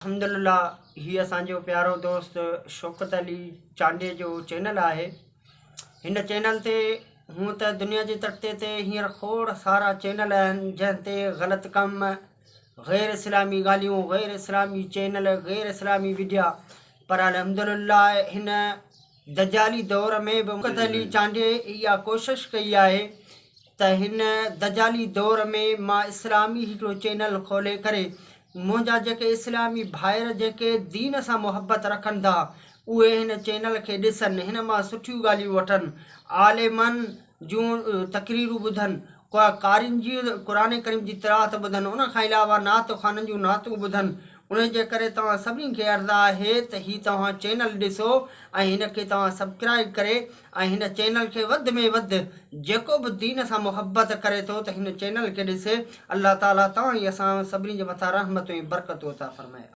अल्हम्दुलिल्लाह, ही असांजो प्यारो दोस्त शौकत अली चांडे जो चैनल आहे। हिन चैनल ते हूअं त दुनिया जे तख़्ते ते हींअर खोड़ सारा चैनल आहिनि जंहिं ते ग़लति कम, गैर इस्लामी ॻाल्हियूं, गैर इस्लामी चैनल, गैर इस्लामी विडिया, पर अल्हम्दुलिल्लाह हिन दजाली दौर में बि शौकत अली चांडे इहा कोशिशि कई आहे त हिन दजाली दौर में मां इस्लामी हिकिड़ो चैनल खोले करे मुंहिंजा जेके इस्लामी भाइर जेके दीन सां मुहबत रखनि था उहे हिन चैनल खे ॾिसनि, हिन मां सुठियूं ॻाल्हियूं वठनि, आलिमनि जूं तकरीरूं ॿुधनि, कारियुनि जी क़ुर करीम जी तिलावत ॿुधनि, उन खां अलावा नात ख़ाननि जूं नातूं ॿुधनि। उन जे करे तव्हां सभिनी खे अर्ज़ु आहे त हीउ तव्हां चैनल ॾिसो ऐं हिन खे तव्हां सब्सक्राइब करे ऐं हिन चैनल खे वधि में वधि जेको बि दीन सां मुहबत करे थो त हिन चैनल खे ॾिसे। अल्लाह ताला तव्हां असां सभिनी जे मथां रहमत ऐं बरकतूं अता फ़रमाए।